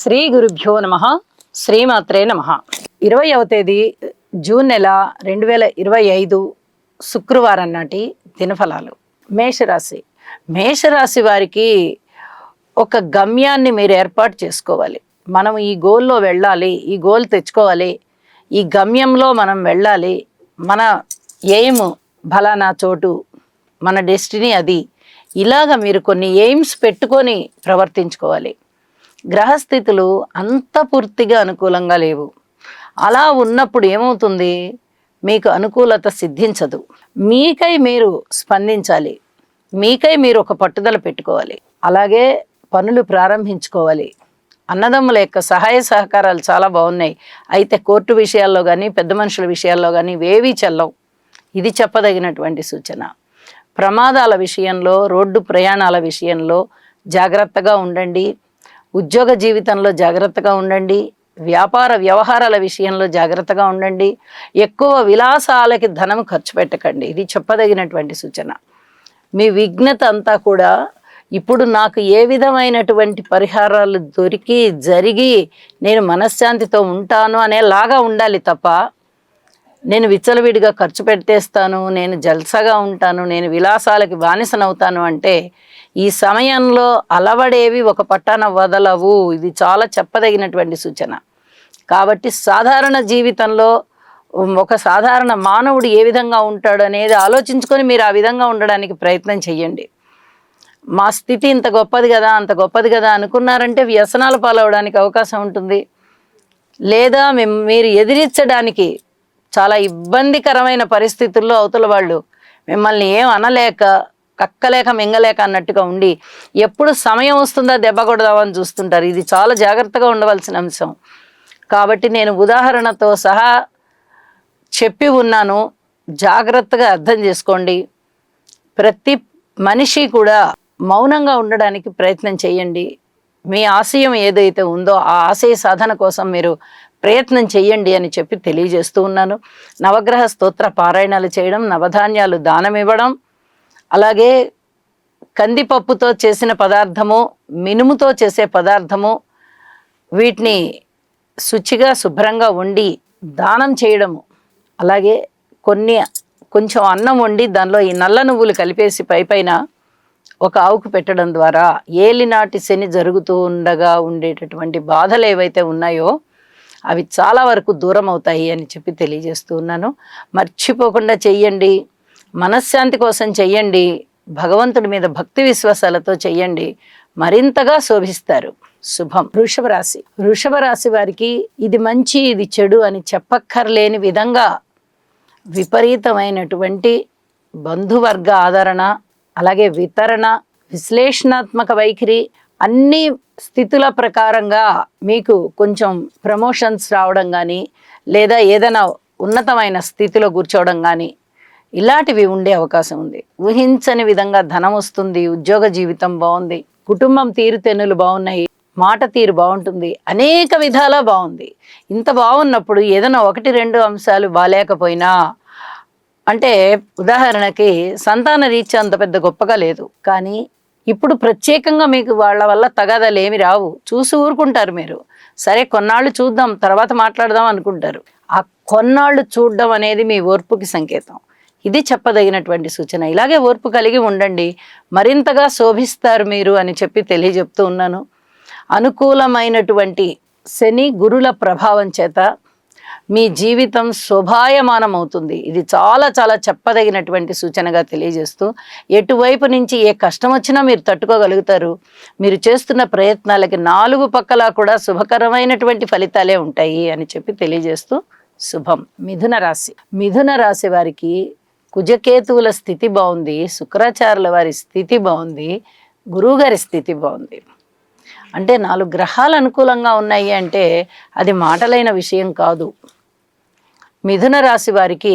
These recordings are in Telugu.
శ్రీ గురుభ్యో నమః. శ్రీమాత్రే నమః. 20వ తేదీ జూన్ నెల 2025 శుక్రవారం నాటి దినఫలాలు. మేషరాశి. మేషరాశి వారికి ఒక గమ్యాన్ని మీరు ఏర్పాటు చేసుకోవాలి. మనం ఈ గోల్లో వెళ్ళాలి, ఈ గోల్ తెచ్చుకోవాలి, ఈ గమ్యంలో మనం వెళ్ళాలి, మన ఎయిమ్ ఫలానా చోటు, మన డెస్టినీ అది. ఇలాగ మీరు కొన్ని ఎయిమ్స్ పెట్టుకొని ప్రవర్తించుకోవాలి. గ్రహస్థితులు అంత పూర్తిగా అనుకూలంగా లేవు. అలా ఉన్నప్పుడు ఏమవుతుంది, మీకు అనుకూలత సిద్ధించదు. మీకై మీరు స్పందించాలి, మీకై మీరు ఒక పట్టుదల పెట్టుకోవాలి. అలాగే పనులు ప్రారంభించుకోవాలి. అన్నదమ్ముల యొక్క సహాయ సహకారాలు చాలా బాగున్నాయి. అయితే కోర్టు విషయాల్లో కానీ పెద్ద మనుషుల విషయాల్లో కానీ ఇవేవీ చెల్లవు. ఇది చెప్పదగినటువంటి సూచన. ప్రమాదాల విషయంలో, రోడ్డు ప్రయాణాల విషయంలో జాగ్రత్తగా ఉండండి. ఉద్యోగ జీవితంలో జాగ్రత్తగా ఉండండి. వ్యాపార వ్యవహారాల విషయంలో జాగ్రత్తగా ఉండండి. ఎక్కువ విలాసాలకి ధనం ఖర్చు పెట్టకండి. ఇది చెప్పదగినటువంటి సూచన. మీ విఘ్నత అంతా కూడా ఇప్పుడు నాకు ఏ విధమైనటువంటి పరిహారాలు దొరికి జరిగి నేను మనశ్శాంతితో ఉంటాను అనేలాగా ఉండాలి తప్ప, నేను విచ్చలవిడిగా ఖర్చు పెట్టేస్తాను, నేను జల్సగా ఉంటాను, నేను విలాసాలకి బానిసనవుతాను అంటే ఈ సమయంలో అలవడేవి ఒక పట్టాన వదలవు. ఇది చాలా చెప్పదగినటువంటి సూచన. కాబట్టి సాధారణ జీవితంలో ఒక సాధారణ మానవుడు ఏ విధంగా ఉంటాడు అనేది ఆలోచించుకొని మీరు ఆ విధంగా ఉండడానికి ప్రయత్నం చెయ్యండి. మా స్థితి ఇంత గొప్పది కదా, అంత గొప్పది కదా అనుకున్నారంటే వ్యసనాలు పాలవడానికి అవకాశం ఉంటుంది. లేదా మీరు ఎదిరించడానికి చాలా ఇబ్బందికరమైన పరిస్థితుల్లో అవతల వాళ్ళు మిమ్మల్ని ఏం అనలేక, కక్కలేక మింగలేక అన్నట్టుగా ఉండి ఎప్పుడు సమయం వస్తుందా దెబ్బ కొడదామని చూస్తుంటారు. ఇది చాలా జాగ్రత్తగా ఉండవలసిన అంశం. కాబట్టి నేను ఉదాహరణతో సహా చెప్పి ఉన్నాను, జాగ్రత్తగా అర్థం చేసుకోండి. ప్రతి మనిషి కూడా మౌనంగా ఉండడానికి ప్రయత్నం చేయండి. మీ ఆశయం ఏదైతే ఉందో ఆ ఆశయ సాధన కోసం మీరు ప్రయత్నం చెయ్యండి అని చెప్పి తెలియజేస్తూ ఉన్నాను. నవగ్రహ స్తోత్ర పారాయణాలు చేయడం, నవధాన్యాలు దానం ఇవ్వడం, అలాగే కందిపప్పుతో చేసిన పదార్థము, మినుముతో చేసే పదార్థము, వీటిని శుచిగా శుభ్రంగా వండి దానం చేయడము, అలాగే కొంచెం అన్నం వండి దానిలో ఈ నల్ల నువ్వులు కలిపేసి పైపైన ఒక ఆవుకు పెట్టడం ద్వారా ఏలినాటి శని జరుగుతూ ఉండగా ఉండేటటువంటి బాధలు ఏవైతే ఉన్నాయో అవి చాలా వరకు దూరం అవుతాయి అని చెప్పి తెలియజేస్తూ ఉన్నాను. మర్చిపోకుండా చెయ్యండి. మనశ్శాంతి కోసం చెయ్యండి. భగవంతుడి మీద భక్తి విశ్వాసాలతో చెయ్యండి. మరింతగా శోభిస్తారు. శుభం. వృషభ రాశి. వృషభ రాశి వారికి ఇది మంచి, ఇది చెడు అని చెప్పక్కర్లేని విధంగా విపరీతమైనటువంటి బంధువర్గ ఆదరణ, అలాగే వితరణ, విశ్లేషణాత్మక వైఖరి, అన్ని స్థితుల ప్రకారంగా మీకు కొంచెం ప్రమోషన్స్ రావడం కానీ, లేదా ఏదైనా ఉన్నతమైన స్థితిలో కూర్చోవడం కానీ ఇలాంటివి ఉండే అవకాశం ఉంది. ఊహించని విధంగా ధనం వస్తుంది. ఉద్యోగ జీవితం బాగుంది. కుటుంబం తీరుతెన్నులు బాగున్నాయి. మాట తీరు బాగుంటుంది. అనేక విధాలా బాగుంది. ఇంత బాగున్నప్పుడు ఏదైనా 1-2 అంశాలు బాలేకపోయినా, అంటే ఉదాహరణకి సంతాన రీత్యా అంత పెద్ద గొప్పగా లేదు, కానీ ఇప్పుడు ప్రత్యేకంగా మీకు వాళ్ళ వల్ల తగాదాలు ఏమి రావు. చూసి ఊరుకుంటారు మీరు. సరే కొన్నాళ్ళు చూద్దాం, తర్వాత మాట్లాడదాం అనుకుంటారు. ఆ కొన్నాళ్ళు చూడడం అనేది మీ ఓర్పుకి సంకేతం. ఇది చెప్పదగినటువంటి సూచన. ఇలాగే ఓర్పు కలిగి ఉండండి, మరింతగా శోభిస్తారు మీరు అని చెప్పి తెలియజెప్తూ ఉన్నాను. అనుకూలమైనటువంటి శని గురుల ప్రభావం చేత మీ జీవితం శోభాయమానం అవుతుంది. ఇది చాలా చాలా చెప్పదగినటువంటి సూచనగా తెలియజేస్తూ, ఎటువైపు నుంచి ఏ కష్టం వచ్చినా మీరు తట్టుకోగలుగుతారు. మీరు చేస్తున్న ప్రయత్నాలకి 4 పక్కలా కూడా శుభకరమైనటువంటి ఫలితాలే ఉంటాయి అని చెప్పి తెలియజేస్తూ శుభం. మిథున రాశి. మిథున రాశి వారికి కుజకేతువుల స్థితి బాగుంది, శుక్రాచార్యుల వారి స్థితి బాగుంది, గురువుగారి స్థితి బాగుంది. అంటే 4 గ్రహాలు అనుకూలంగా ఉన్నాయి అంటే అది మాటలైన విషయం కాదు. మిథున రాశి వారికి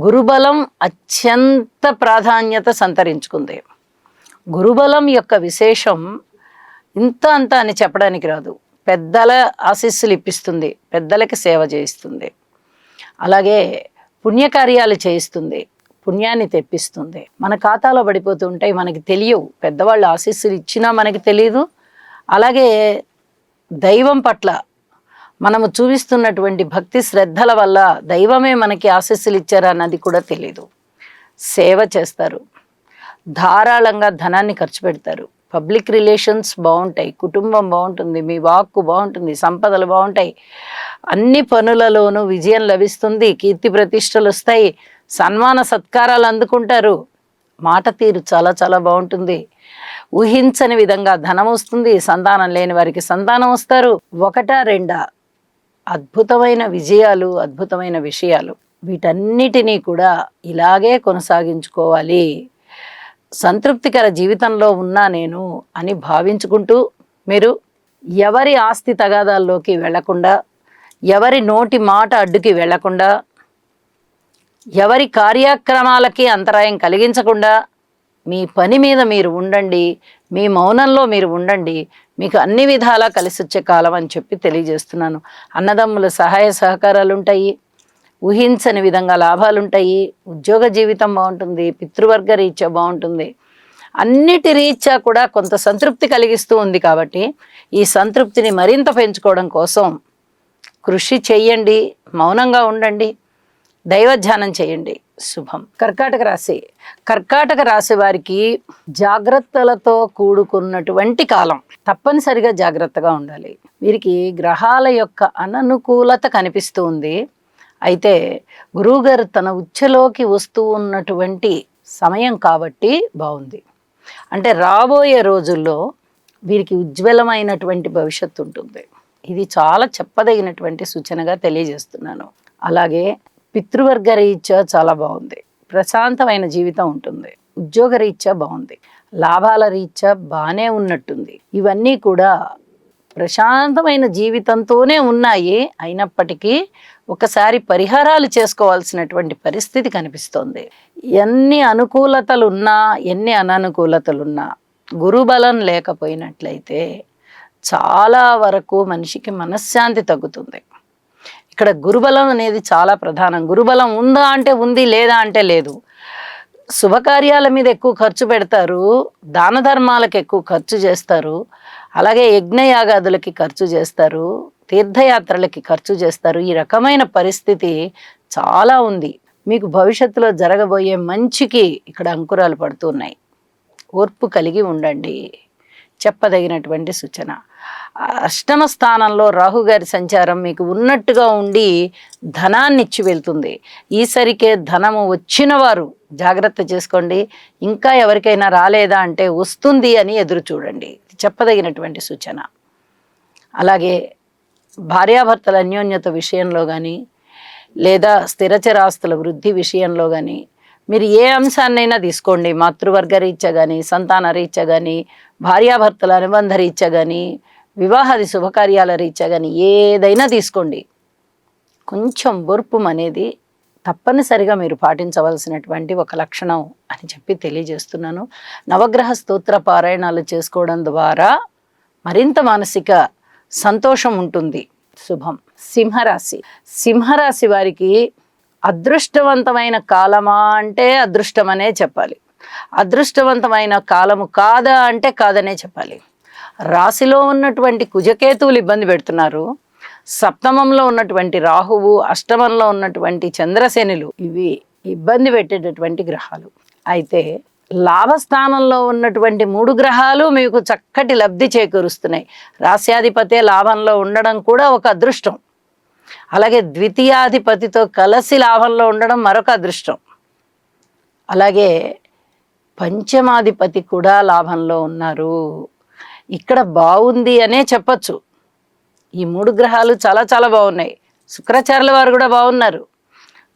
గురుబలం అత్యంత ప్రాధాన్యత సంతరించుకుంది. గురుబలం యొక్క విశేషం ఇంత అంత అని చెప్పడానికి రాదు. పెద్దల ఆశీస్సులు ఇప్పిస్తుంది, పెద్దలకి సేవ చేయిస్తుంది, అలాగే పుణ్యకార్యాలు చేయిస్తుంది, పుణ్యాన్ని తెప్పిస్తుంది. మన ఖాతాలో పడిపోతూ ఉంటాయి, మనకి తెలియవు. పెద్దవాళ్ళు ఆశీస్సులు ఇచ్చినా మనకి తెలియదు. అలాగే దైవం పట్ల మనము చూపిస్తున్నటువంటి భక్తి శ్రద్ధల వల్ల దైవమే మనకి ఆశీస్సులు ఇచ్చారా అన్నది కూడా తెలీదు. సేవ చేస్తారు, ధారాళంగా ధనాన్ని ఖర్చు పెడతారు, పబ్లిక్ రిలేషన్స్ బాగుంటాయి, కుటుంబం బాగుంటుంది, మీ వాక్కు బాగుంటుంది, సంపదలు బాగుంటాయి, అన్ని పనులలోనూ విజయం లభిస్తుంది, కీర్తి ప్రతిష్టలు వస్తాయి, సన్మాన సత్కారాలు అందుకుంటారు, మాట తీరు చాలా చాలా బాగుంటుంది, ఊహించని విధంగా ధనం వస్తుంది, సంతానం లేని వారికి సంతానం వస్తారు, ఒకటా రెండా అద్భుతమైన విజయాలు, అద్భుతమైన విషయాలు. వీటన్నిటినీ కూడా ఇలాగే కొనసాగించుకోవాలి, సంతృప్తికర జీవితంలో ఉన్నా నేను అని భావించుకుంటూ మీరు ఎవరి ఆస్తి తగాదాల్లోకి వెళ్లకుండా, ఎవరి నోటి మాట అడ్డుకి వెళ్లకుండా, ఎవరి కార్యక్రమాలకి అంతరాయం కలిగించకుండా మీ పని మీద మీరు ఉండండి, మీ మౌనంలో మీరు ఉండండి, మీకు అన్ని విధాలా కలిసి వచ్చే కాలం అని చెప్పి తెలియజేస్తున్నాను. అన్నదమ్ముల సహాయ సహకారాలు ఉంటాయి, ఊహించని విధంగా లాభాలు ఉంటాయి, ఉద్యోగ జీవితం బాగుంటుంది, పితృవర్గ రీత్యా బాగుంటుంది, అన్నిటి రీత్యా కూడా కొంత సంతృప్తి కలిగిస్తూ ఉంది. కాబట్టి ఈ సంతృప్తిని మరింత పెంచుకోవడం కోసం కృషి చెయ్యండి, మౌనంగా ఉండండి, దైవధ్యానం చేయండి. శుభం. కర్కాటక రాశి. కర్కాటక రాశి వారికి జాగ్రత్తలతో కూడుకున్నటువంటి కాలం. తప్పనిసరిగా జాగ్రత్తగా ఉండాలి. వీరికి గ్రహాల యొక్క అననుకూలత కనిపిస్తూ ఉంది. అయితే గురువుగారు తన ఉచ్ఛలోకి వస్తూ ఉన్నటువంటి సమయం కాబట్టి బాగుంది. అంటే రాబోయే రోజుల్లో వీరికి ఉజ్వలమైనటువంటి భవిష్యత్తు ఉంటుంది. ఇది చాలా చెప్పదగినటువంటి సూచనగా తెలియజేస్తున్నాను. అలాగే పితృవర్గ రీత్యా చాలా బాగుంది, ప్రశాంతమైన జీవితం ఉంటుంది, ఉద్యోగ రీత్యా బాగుంది, లాభాల రీత్యా బాగానే ఉన్నట్టుంది. ఇవన్నీ కూడా ప్రశాంతమైన జీవితంతోనే ఉన్నాయి. అయినప్పటికీ ఒకసారి పరిహారాలు చేసుకోవాల్సినటువంటి పరిస్థితి కనిపిస్తోంది. ఎన్ని అనుకూలతలున్నా, ఎన్ని అననుకూలతలున్నా, గురుబలం లేకపోయినట్లయితే చాలా వరకు మనిషికి మనశ్శాంతి తగ్గుతుంది. ఇక్కడ గురుబలం అనేది చాలా ప్రధానం. గురుబలం ఉందా అంటే ఉంది, లేదా అంటే లేదు. శుభకార్యాల మీద ఎక్కువ ఖర్చు పెడతారు, దాన ధర్మాలకు ఎక్కువ ఖర్చు చేస్తారు, అలాగే యజ్ఞయాగాదులకి ఖర్చు చేస్తారు, తీర్థయాత్రలకి ఖర్చు చేస్తారు. ఈ రకమైన పరిస్థితి చాలా ఉంది. మీకు భవిష్యత్తులో జరగబోయే మంచికి ఇక్కడ అంకురాలు పడుతున్నాయి. ఓర్పు కలిగి ఉండండి, చెప్పదగినటువంటి సూచన. అష్టమ స్థానంలో రాహుగారి సంచారం మీకు ఉన్నట్టుగా ఉండి ధనాన్ని ఇచ్చి వెళ్తుంది. ఈసరికే ధనము వచ్చిన వారు జాగ్రత్త చేసుకోండి. ఇంకా ఎవరికైనా రాలేదా అంటే వస్తుంది అని ఎదురు చూడండి, చెప్పదగినటువంటి సూచన. అలాగే భార్యాభర్తల అన్యోన్యత విషయంలో కానీ, లేదా స్థిరచరాస్తుల వృద్ధి విషయంలో కానీ మీరు ఏ అంశాన్నైనా తీసుకోండి, మాతృవర్గ రీత్యా కానీ, సంతాన రీత్యా కానీ, భార్యాభర్తల అనుబంధ రీత్యా కానీ, వివాహాది శుభకార్యాల రీత్యా కానీ ఏదైనా తీసుకోండి, కొంచెం ఓర్పు అనేది తప్పనిసరిగా మీరు పాటించవలసినటువంటి ఒక లక్షణం అని చెప్పి తెలియజేస్తున్నాను. నవగ్రహ స్తోత్ర పారాయణాలు చేసుకోవడం ద్వారా మరింత మానసిక సంతోషం ఉంటుంది. శుభం. సింహరాశి. సింహరాశి వారికి అదృష్టవంతమైన కాలమా అంటే అదృష్టమనే చెప్పాలి, అదృష్టవంతమైన కాలము కాదా అంటే కాదనే చెప్పాలి. రాశిలో ఉన్నటువంటి కుజకేతువులు ఇబ్బంది పెడుతున్నారు, సప్తమంలో ఉన్నటువంటి రాహువు, అష్టమంలో ఉన్నటువంటి చంద్రశనులు ఇవి ఇబ్బంది పెట్టేటటువంటి గ్రహాలు. అయితే లాభస్థానంలో ఉన్నటువంటి 3 గ్రహాలు మీకు చక్కటి లబ్ధి చేకూరుస్తున్నాయి. రాశ్యాధిపతే లాభంలో ఉండడం కూడా ఒక అదృష్టం. అలాగే ద్వితీయాధిపతితో కలిసి లాభంలో ఉండడం మరొక అదృష్టం. అలాగే పంచమాధిపతి కూడా లాభంలో ఉన్నారు. ఇక్కడ బాగుంది అనే చెప్పచ్చు. ఈ 3 గ్రహాలు చాలా చాలా బాగున్నాయి. శుక్రాచార్యుల వారు కూడా బాగున్నారు,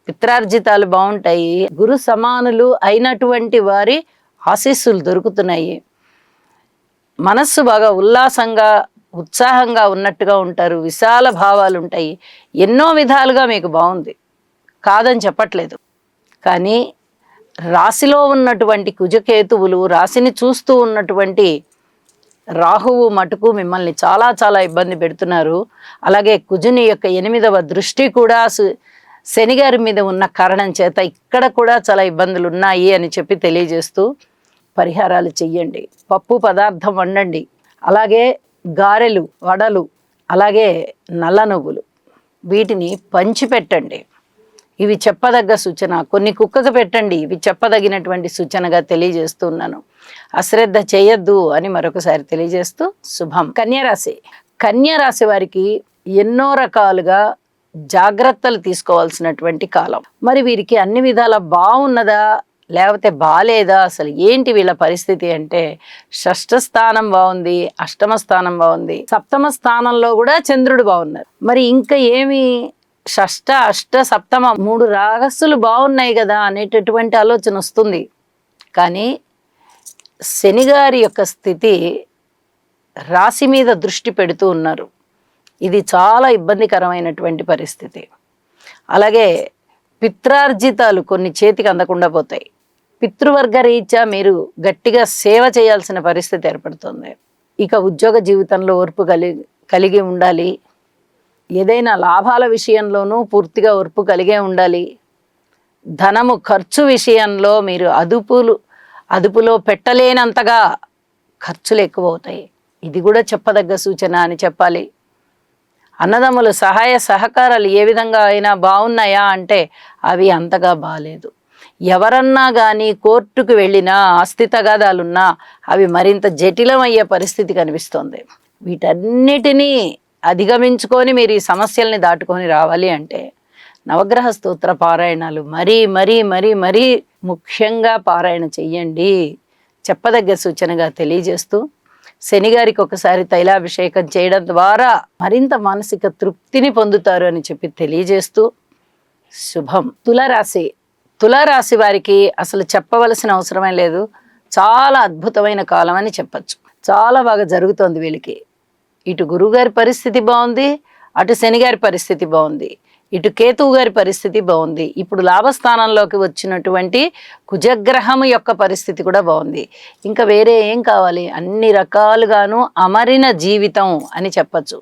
పిత్రార్జితాలు బాగుంటాయి, గురు సమానులు అయినటువంటి వారి ఆశీస్సులు దొరుకుతున్నాయి. మనస్సు బాగా ఉల్లాసంగా ఉత్సాహంగా ఉన్నట్టుగా ఉంటారు, విశాల భావాలు ఉంటాయి. ఎన్నో విధాలుగా మీకు బాగుంది, కాదని చెప్పట్లేదు. కానీ రాశిలో ఉన్నటువంటి కుజకేతువులు, రాశిని చూస్తూ ఉన్నటువంటి రాహువు మటుకు మిమ్మల్ని చాలా చాలా ఇబ్బంది పెడుతున్నారు. అలాగే కుజుని యొక్క 8వ దృష్టి కూడా శనిగారి మీద ఉన్న కారణం చేత ఇక్కడ కూడా చాలా ఇబ్బందులు ఉన్నాయి అని చెప్పి తెలియజేస్తూ పరిహారాలు చెయ్యండి. పప్పు పదార్థం వండండి, అలాగే గారెలు, వడలు అలాగే నల్ల నువ్వులు, వీటిని పంచిపెట్టండి. ఇవి చెప్పదగ్గ సూచన. కొన్ని కుక్కకు పెట్టండి, ఇవి చెప్పదగినటువంటి సూచనగా తెలియజేస్తున్నాను. అశ్రద్ధ చేయొద్దు అని మరొకసారి తెలియజేస్తూ శుభం. కన్యరాశి. కన్యరాశి వారికి ఎన్నో రకాలుగా జాగ్రత్తలు తీసుకోవాల్సినటువంటి కాలం. మరి వీరికి అన్ని విధాల బాగున్నదా లేకపోతే బాలేదా, అసలు ఏంటి వీళ్ళ పరిస్థితి అంటే, షష్ఠ స్థానం బాగుంది, అష్టమ స్థానం బాగుంది, సప్తమ స్థానంలో కూడా చంద్రుడు బాగున్నారు. మరి ఇంకా ఏమి షష్ఠ అష్ట సప్తమ 3 రాగస్సులు బాగున్నాయి కదా అనేటటువంటి ఆలోచన వస్తుంది. కానీ శనిగారి యొక్క స్థితి రాశి మీద దృష్టి పెడుతూ ఉన్నారు. ఇది చాలా ఇబ్బందికరమైనటువంటి పరిస్థితి. అలాగే పిత్రార్జితాలు కొన్ని చేతికి అందకుండా పోతాయి. పితృవర్గ రీత్యా మీరు గట్టిగా సేవ చేయాల్సిన పరిస్థితి ఏర్పడుతుంది. ఇక ఉద్యోగ జీవితంలో ఓర్పు కలిగి ఉండాలి. ఏదైనా లాభాల విషయంలోనూ పూర్తిగా ఓర్పు కలిగే ఉండాలి. ధనము ఖర్చు విషయంలో మీరు అదుపులో పెట్టలేనంతగా ఖర్చులు ఎక్కువ అవుతాయి. ఇది కూడా చెప్పదగ్గ సూచన అని చెప్పాలి. అన్నదమ్ములు సహాయ సహకారాలు ఏ విధంగా అయినా బాగున్నాయా అంటే అవి అంతగా బాలేదు. ఎవరన్నా కానీ కోర్టుకు వెళ్ళినా, ఆస్తి తగాదాలున్నా అవి మరింత జటిలమయ్యే పరిస్థితి కనిపిస్తోంది. వీటన్నిటినీ అధిగమించుకొని మీరు ఈ సమస్యల్ని దాటుకొని రావాలి అంటే నవగ్రహ స్తోత్ర పారాయణాలు మరీ మరీ మరీ మరీ ముఖ్యంగా పారాయణ చెయ్యండి. చెప్పదగ్గ సూచనగా తెలియజేస్తూ, శనిగారికి ఒకసారి తైలాభిషేకం చేయడం ద్వారా మరింత మానసిక తృప్తిని పొందుతారు అని చెప్పి తెలియజేస్తూ శుభం. తులారాశి. తులారాశి వారికి అసలు చెప్పవలసిన అవసరమే లేదు. చాలా అద్భుతమైన కాలం అని చెప్పచ్చు. చాలా బాగా జరుగుతోంది వీళ్ళకి. ఇటు గురువుగారి పరిస్థితి బాగుంది, అటు శనిగారి పరిస్థితి బాగుంది, ఇటు కేతువు గారి పరిస్థితి బాగుంది. ఇప్పుడు లాభస్థానంలోకి వచ్చినటువంటి కుజగ్రహం యొక్క పరిస్థితి కూడా బాగుంది. ఇంకా వేరే ఏం కావాలి? అన్ని రకాలుగాను అమరిన జీవితం అని చెప్పచ్చు.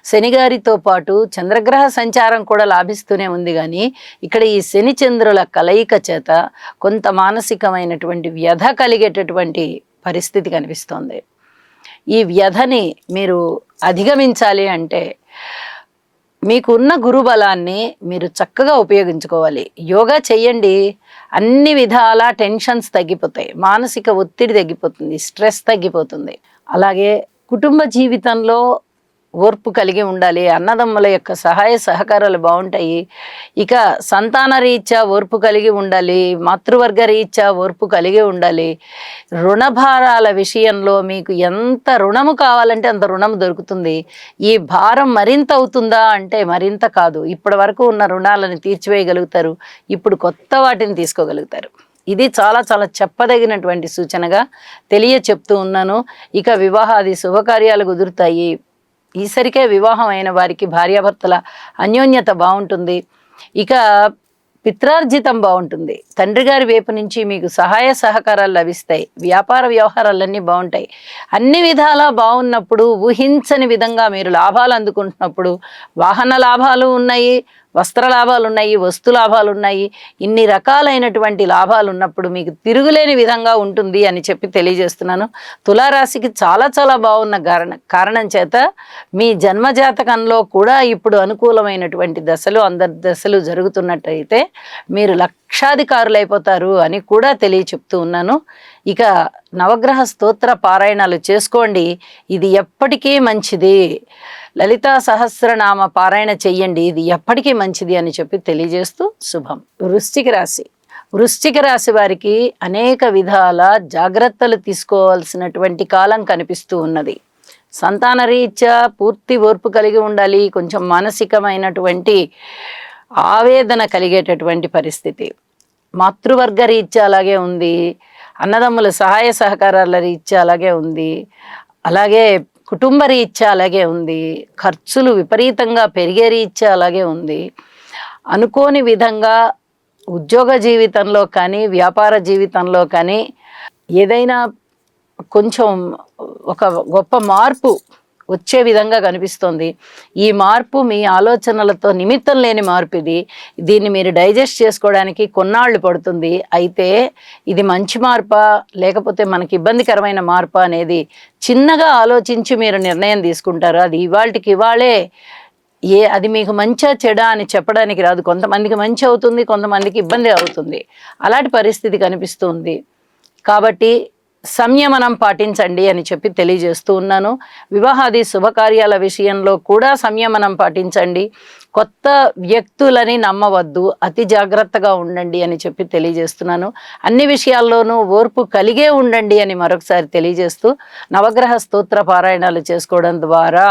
శనిగారితో పాటు చంద్రగ్రహ సంచారం కూడా లాభిస్తూనే ఉంది. కానీ ఇక్కడ ఈ శని చంద్రుల కలయిక చేత కొంత మానసికమైనటువంటి వ్యధ కలిగేటటువంటి పరిస్థితి కనిపిస్తోంది. ఈ వ్యధని మీరు అధిగమించాలి అంటే మీకున్న గురుబలాన్ని మీరు చక్కగా ఉపయోగించుకోవాలి. యోగా చెయ్యండి, అన్ని విధాల టెన్షన్స్ తగ్గిపోతాయి, మానసిక ఒత్తిడి తగ్గిపోతుంది, స్ట్రెస్ తగ్గిపోతుంది. అలాగే కుటుంబ జీవితంలో ఓర్పు కలిగి ఉండాలి. అన్నదమ్ముల యొక్క సహాయ సహకారాలు బాగుంటాయి. ఇక సంతాన రీత్యా ఓర్పు కలిగి ఉండాలి, మాతృవర్గ రీత్యా ఓర్పు కలిగి ఉండాలి. రుణభారాల విషయంలో మీకు ఎంత రుణము కావాలంటే అంత రుణము దొరుకుతుంది. ఈ భారం మరింత అవుతుందా అంటే మరింత కాదు. ఇప్పటి వరకు ఉన్న రుణాలను తీర్చివేయగలుగుతారు, ఇప్పుడు కొత్త వాటిని తీసుకోగలుగుతారు. ఇది చాలా చాలా చెప్పదగినటువంటి సూచనగా చెప్తూ ఉన్నాను. ఇక వివాహాది శుభకార్యాలు కుదురుతాయి. ఈసరికే వివాహం అయిన వారికి భార్యాభర్తల అన్యోన్యత బాగుంటుంది. ఇక పిత్రార్జితం బాగుంటుంది. తండ్రి గారి వైపు నుంచి మీకు సహాయ సహకారాలు లభిస్తాయి. వ్యాపార వ్యవహారాలన్నీ బాగుంటాయి. అన్ని విధాలా బాగున్నప్పుడు, ఊహించని విధంగా మీరు లాభాలు అందుకుంటున్నప్పుడు, వాహన లాభాలు ఉన్నాయి, వస్త్ర లాభాలు ఉన్నాయి, వస్తు లాభాలు ఉన్నాయి, ఇన్ని రకాలైనటువంటి లాభాలు ఉన్నప్పుడు మీకు తిరుగులేని విధంగా ఉంటుంది అని చెప్పి తెలియజేస్తున్నాను. తులారాశికి చాలా చాలా బాగున్న కారణం చేత మీ జన్మజాతకంలో కూడా ఇప్పుడు అనుకూలమైనటువంటి దశలు, అందరి దశలు జరుగుతున్నట్టయితే మీరు లక్షాధికారులు అయిపోతారు అని కూడా చెప్తూ ఉన్నాను. ఇక నవగ్రహ స్తోత్ర పారాయణాలు చేసుకోండి, ఇది ఎప్పటికీ మంచిది. లలితా సహస్రనామ పారాయణ చెయ్యండి, ఇది ఎప్పటికీ మంచిది అని చెప్పి తెలియజేస్తూ శుభం. వృశ్చిక రాశి. వృశ్చిక రాశి వారికి అనేక విధాల జాగ్రత్తలు తీసుకోవాల్సినటువంటి కాలం కనిపిస్తూ ఉన్నది. సంతాన రీత్యా పూర్తి ఓర్పు కలిగి ఉండాలి. కొంచెం మానసికమైనటువంటి ఆవేదన కలిగేటటువంటి పరిస్థితి. మాతృవర్గ రీత్యా అలాగే ఉంది, అన్నదమ్ముల సహాయ సహకారాల రీత్యా అలాగే ఉంది, అలాగే కుటుంబ రీత్యా అలాగే ఉంది, ఖర్చులు విపరీతంగా పెరిగే రీత్యా అలాగే ఉంది. అనుకోని విధంగా ఉద్యోగ జీవితంలో కానీ వ్యాపార జీవితంలో కానీ ఏదైనా కొంచెం ఒక గొప్ప మార్పు వచ్చే విధంగా కనిపిస్తోంది. ఈ మార్పు మీ ఆలోచనలతో నిమిత్తం లేని మార్పు ఇది. దీన్ని మీరు డైజెస్ట్ చేసుకోవడానికి కొన్నాళ్ళు పడుతుంది. అయితే ఇది మంచి మార్పా లేకపోతే మనకి ఇబ్బందికరమైన మార్పా అనేది చిన్నగా ఆలోచించి మీరు నిర్ణయం తీసుకుంటారు. అది ఇవాళకి ఇవాళే అది మీకు మంచా చెడా అని చెప్పడానికి రాదు. కొంతమందికి మంచి అవుతుంది, కొంతమందికి ఇబ్బంది అవుతుంది. అలాంటి పరిస్థితి కనిపిస్తుంది. కాబట్టి సంయమనం పాటించండి అని చెప్పి తెలియజేస్తూ ఉన్నాను. వివాహాది శుభకార్యాల విషయంలో కూడా సంయమనం పాటించండి. కొత్త వ్యక్తులని నమ్మవద్దు, అతి జాగ్రత్తగా ఉండండి అని చెప్పి తెలియజేస్తున్నాను. అన్ని విషయాల్లోనూ ఓర్పు కలిగే ఉండండి అని మరొకసారి తెలియజేస్తూ నవగ్రహ స్తోత్ర పారాయణాలు చేసుకోవడం ద్వారా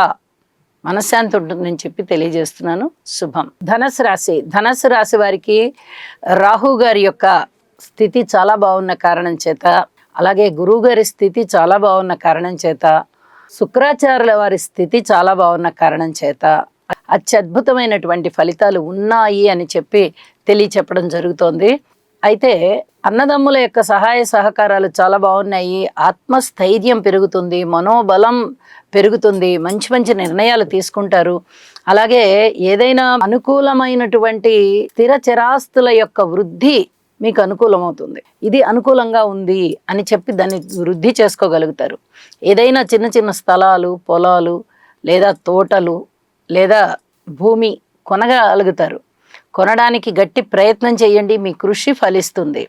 మనశ్శాంతి ఉంటుందని చెప్పి తెలియజేస్తున్నాను. శుభం. ధనస్సు రాశి వారికి రాహు గారి యొక్క స్థితి చాలా బాగున్న కారణం చేత, అలాగే గురువు గారి స్థితి చాలా బాగున్న కారణం చేత, శుక్రాచార్యుల వారి స్థితి చాలా బాగున్న కారణం చేత అత్యద్భుతమైనటువంటి ఫలితాలు ఉన్నాయి అని చెప్పి తెలియచెప్పడం జరుగుతోంది. అయితే అన్నదమ్ముల యొక్క సహాయ సహకారాలు చాలా బాగున్నాయి. ఆత్మస్థైర్యం పెరుగుతుంది, మనోబలం పెరుగుతుంది, మంచి మంచి నిర్ణయాలు తీసుకుంటారు. అలాగే ఏదైనా అనుకూలమైనటువంటి స్థిర చరాస్తుల యొక్క వృద్ధి మీకు అనుకూలమవుతుంది. ఇది అనుకూలంగా ఉంది అని చెప్పి దాన్ని వృద్ధి చేసుకోగలుగుతారు. ఏదైనా చిన్న చిన్న స్థలాలు, పొలాలు లేదా తోటలు లేదా భూమి కొనగలుగుతారు. కొనడానికి గట్టి ప్రయత్నం చేయండి, మీ కృషి ఫలిస్తుంది.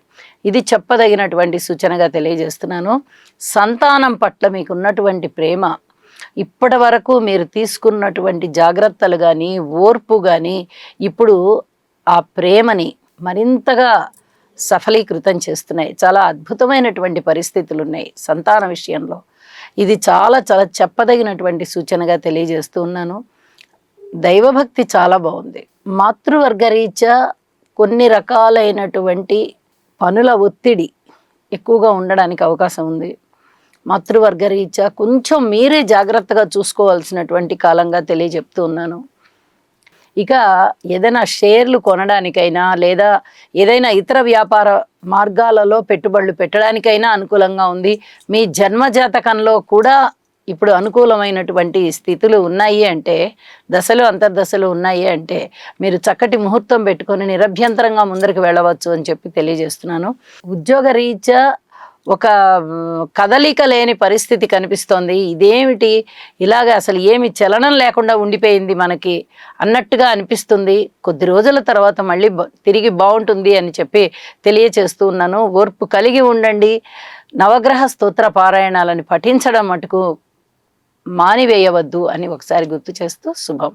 ఇది చెప్పదగినటువంటి సూచనగా తెలియజేస్తున్నాను. సంతానం పట్ల మీకు ఉన్నటువంటి ప్రేమ, ఇప్పటి వరకు మీరు తీసుకున్నటువంటి జాగ్రత్తలు కానీ ఓర్పు కానీ ఇప్పుడు ఆ ప్రేమని మరింతగా సఫలీకృతం చేస్తున్నాయి. చాలా అద్భుతమైనటువంటి పరిస్థితులు ఉన్నాయి సంతాన విషయంలో. ఇది చాలా చాలా చెప్పదగినటువంటి సూచనగా తెలియజేస్తూ ఉన్నాను. దైవభక్తి చాలా బాగుంది. మాతృవర్గరీత్యా కొన్ని రకాలైనటువంటి పనుల ఒత్తిడి ఎక్కువగా ఉండడానికి అవకాశం ఉంది. మాతృవర్గరీత్యా కొంచెం మీరే జాగ్రత్తగా చూసుకోవాల్సినటువంటి కాలంగా తెలియజెప్తూ ఉన్నాను. ఇక ఏదైనా షేర్లు కొనడానికైనా లేదా ఏదైనా ఇతర వ్యాపార మార్గాలలో పెట్టుబడులు పెట్టడానికైనా అనుకూలంగా ఉంది. మీ జన్మజాతకంలో కూడా ఇప్పుడు అనుకూలమైనటువంటి స్థితులు ఉన్నాయి అంటే, దశలు అంతర్దశలు ఉన్నాయి అంటే మీరు చక్కటి ముహూర్తం పెట్టుకొని నిరభ్యంతరంగా ముందరికి వెళ్ళవచ్చు అని చెప్పి తెలియజేస్తున్నాను. ఉద్యోగ రీత్యా ఒక కదలిక లేని పరిస్థితి కనిపిస్తోంది. ఇదేమిటి ఇలాగ అసలు ఏమి చలనం లేకుండా ఉండిపోయింది మనకి అన్నట్టుగా అనిపిస్తుంది. కొద్ది రోజుల తర్వాత మళ్ళీ తిరిగి బాగుంటుంది అని చెప్పి తెలియచేస్తూ ఉన్నాను. ఓర్పు కలిగి ఉండండి. నవగ్రహ స్తోత్ర పారాయణాలను పఠించడం మటుకు మానివేయవద్దు అని ఒకసారి గుర్తు చేస్తూ శుభం.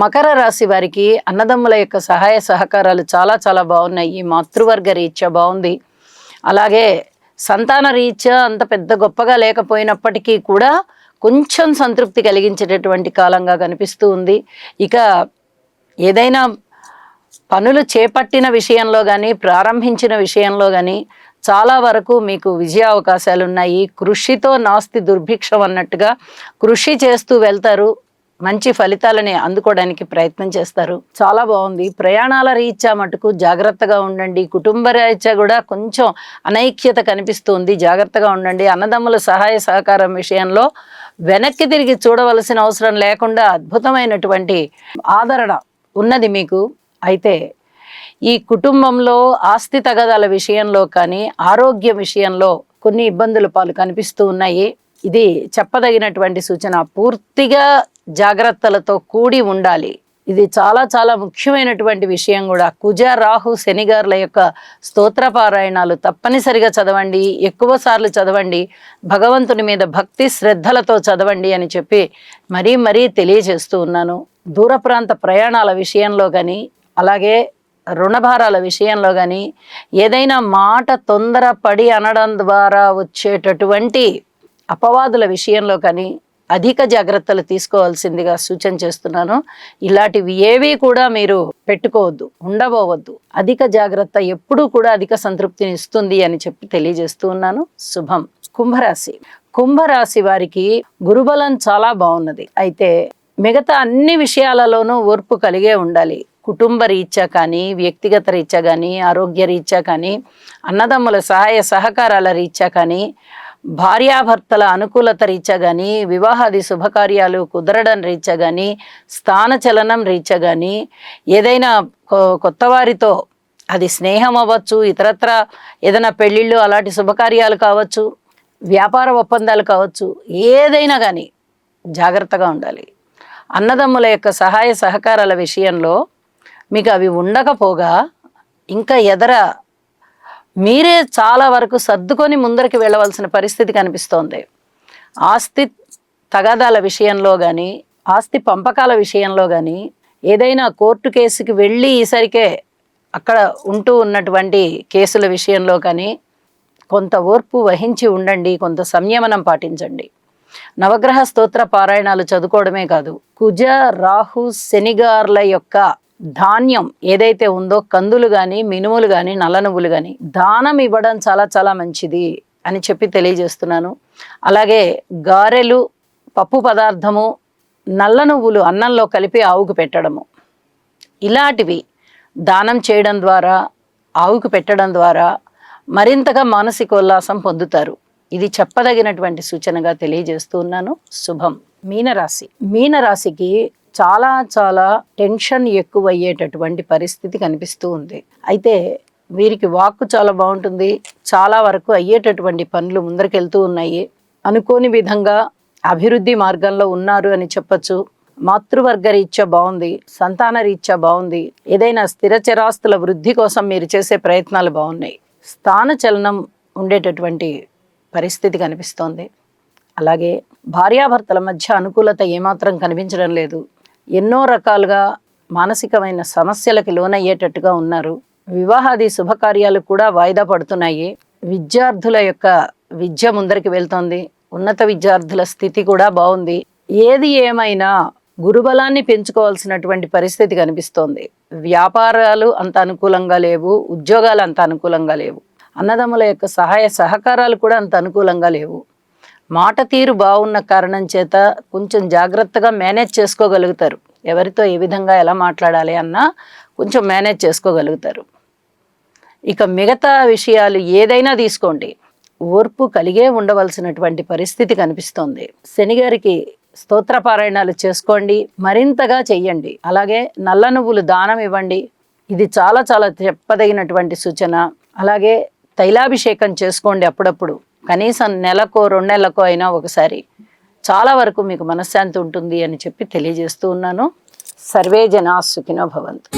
మకర రాశి వారికి అన్నదమ్ముల యొక్క సహాయ సహకారాలు చాలా చాలా బాగున్నాయి. మాతృవర్గ రీత్యా బాగుంది. అలాగే సంతాన రీత్యా అంత పెద్ద గొప్పగా లేకపోయినప్పటికీ కూడా కొంచెం సంతృప్తి కలిగించేటటువంటి కాలంగా కనిపిస్తూ ఉంది. ఇక ఏదైనా పనులు చేపట్టిన విషయంలో కానీ ప్రారంభించిన విషయంలో కానీ చాలా వరకు మీకు విజయ అవకాశాలు ఉన్నాయి. కృషితో నాస్తి దుర్భిక్షం అన్నట్టుగా కృషి చేస్తూ వెళ్తారు. మంచి ఫలితాలని అందుకోవడానికి ప్రయత్నం చేస్తారు. చాలా బాగుంది. ప్రయాణాల రీత్యా మటుకు జాగ్రత్తగా ఉండండి. కుటుంబ రీత్యా కూడా కొంచెం అనైక్యత కనిపిస్తుంది, జాగ్రత్తగా ఉండండి. అన్నదమ్ముల సహాయ సహకారం విషయంలో వెనక్కి తిరిగి చూడవలసిన అవసరం లేకుండా అద్భుతమైనటువంటి ఆదరణ ఉన్నది మీకు. అయితే ఈ కుటుంబంలో ఆస్తి తగాదాల విషయంలో కానీ ఆరోగ్య విషయంలో కొన్ని ఇబ్బందుల పాలు కనిపిస్తూ ఉన్నాయి. ఇది చెప్పదగినటువంటి సూచన. పూర్తిగా జాగ్రత్తలతో కూడి ఉండాలి. ఇది చాలా చాలా ముఖ్యమైనటువంటి విషయం కూడా. కుజ రాహు శనిగారుల యొక్క స్తోత్రపారాయణాలు తప్పనిసరిగా చదవండి, ఎక్కువ సార్లు చదవండి, భగవంతుని మీద భక్తి శ్రద్ధలతో చదవండి అని చెప్పి మరీ తెలియజేస్తూ ఉన్నాను. దూర ప్రాంత ప్రయాణాల విషయంలో కానీ అలాగే రుణభారాల విషయంలో కానీ ఏదైనా మాట తొందరపడి అనడం ద్వారా వచ్చేటటువంటి అపవాదుల విషయంలో కానీ అధిక జాగ్రత్తలు తీసుకోవాల్సిందిగా సూచన చేస్తున్నాను. ఇలాంటివి ఏవి కూడా మీరు పెట్టుకోవద్దు, ఉండబోవద్దు. అధిక జాగ్రత్త ఎప్పుడూ కూడా అధిక సంతృప్తిని ఇస్తుంది అని చెప్పి తెలియజేస్తూ ఉన్నాను. శుభం. కుంభరాశి వారికి గురుబలం చాలా బాగున్నది. అయితే మిగతా అన్ని విషయాలలోనూ ఓర్పు కలిగే ఉండాలి. కుటుంబ రీత్యా కానీ వ్యక్తిగత రీత్యా కానీ ఆరోగ్య రీత్యా కానీ అన్నదమ్ముల సహాయ సహకారాల రీత్యా కానీ భార్యాభర్తల అనుకూలత రీత్యా కానీ, వివాహాది శుభకార్యాలు కుదరడం రీత్యా కానీ, స్థానచలనం రీత్యా కానీ, ఏదైనా కొత్త వారితో అది స్నేహం అవ్వచ్చు, ఇతరత్ర ఏదైనా పెళ్ళిళ్ళు అలాంటి శుభకార్యాలు కావచ్చు, వ్యాపార ఒప్పందాలు కావచ్చు, ఏదైనా కానీ జాగ్రత్తగా ఉండాలి. అన్నదమ్ముల యొక్క సహాయ సహకారాల విషయంలో మీకు అవి ఉండకపోగా ఇంకా మీరే చాలా వరకు సర్దుకొని ముందరికి వెళ్ళవలసిన పరిస్థితి కనిపిస్తోంది. ఆస్తి తగాదాల విషయంలో కానీ, ఆస్తి పంపకాల విషయంలో కానీ, ఏదైనా కోర్టు కేసుకి వెళ్ళి ఈసరికే అక్కడ ఉంటూ ఉన్నటువంటి కేసుల విషయంలో కానీ కొంత ఓర్పు వహించి ఉండండి, కొంత సంయమనం పాటించండి. నవగ్రహ స్తోత్ర పారాయణాలు చదువుకోవడమే కాదు, కుజ రాహు శనిగార్ల యొక్క ధాన్యం ఏదైతే ఉందో, కందులు కానీ, మినుములు కానీ, నల్ల నువ్వులు కానీ దానం ఇవ్వడం చాలా చాలా మంచిది అని చెప్పి తెలియజేస్తున్నాను. అలాగే గారెలు, పప్పు పదార్థము, నల్ల నువ్వులు అన్నంలో కలిపి ఆవుకు పెట్టడము, ఇలాంటివి దానం చేయడం ద్వారా, ఆవుకు పెట్టడం ద్వారా మరింతగా మానసికోల్లాసం పొందుతారు. ఇది చెప్పదగినటువంటి సూచనగా తెలియజేస్తూ ఉన్నాను. శుభం. మీనరాశికి చాలా చాలా టెన్షన్ ఎక్కువయ్యేటటువంటి పరిస్థితి కనిపిస్తూ ఉంది. అయితే వీరికి వాక్కు చాలా బాగుంటుంది, చాలా వరకు అయ్యేటటువంటి పనులు ముందరికెళ్తూ ఉన్నాయి, అనుకోని విధంగా అభివృద్ధి మార్గంలో ఉన్నారు అని చెప్పచ్చు. మాతృవర్గ రీత్యా బాగుంది, సంతాన రీత్యా బాగుంది, ఏదైనా స్థిరచరాస్తుల వృద్ధి కోసం మీరు చేసే ప్రయత్నాలు బాగున్నాయి, స్థాన చలనం ఉండేటటువంటి పరిస్థితి కనిపిస్తోంది. అలాగే భార్యాభర్తల మధ్య అనుకూలత ఏమాత్రం కనిపించడం లేదు. ఎన్నో రకాలుగా మానసికమైన సమస్యలకి లోనయ్యేటట్టుగా ఉన్నారు. వివాహాది శుభకార్యాలు కూడా వాయిదా పడుతున్నాయి. విద్యార్థుల యొక్క విద్య ముందరికి వెళ్తోంది, ఉన్నత విద్యార్థుల స్థితి కూడా బాగుంది. ఏది ఏమైనా గురుబలాన్ని పెంచుకోవాల్సినటువంటి పరిస్థితి కనిపిస్తోంది. వ్యాపారాలు అంత అనుకూలంగా లేవు, ఉద్యోగాలు అంత అనుకూలంగా లేవు, అన్నదమ్ముల యొక్క సహాయ సహకారాలు కూడా అంత అనుకూలంగా లేవు. మాట తీరు బాగున్న కారణం చేత కొంచెం జాగ్రత్తగా మేనేజ్ చేసుకోగలుగుతారు. ఎవరితో ఏ విధంగా ఎలా మాట్లాడాలి అన్నా కొంచెం మేనేజ్ చేసుకోగలుగుతారు. ఇక మిగతా విషయాలు ఏదైనా తీసుకోండి, ఓర్పు కలిగే ఉండవలసినటువంటి పరిస్థితి కనిపిస్తోంది. శనిగారికి స్తోత్రపారాయణాలు చేసుకోండి, మరింతగా చెయ్యండి. అలాగే నల్ల నువ్వులు దానం ఇవ్వండి, ఇది చాలా చాలా చెప్పదగినటువంటి సూచన. అలాగే తైలాభిషేకం చేసుకోండి అప్పుడప్పుడు, కనీసం నెలకో 2 నెలలకో అయినా ఒకసారి. చాలా వరకు మీకు మనశ్శాంతి ఉంటుంది అని చెప్పి తెలియజేస్తూ ఉన్నాను. సర్వే జనా సుఖినో భవంతు.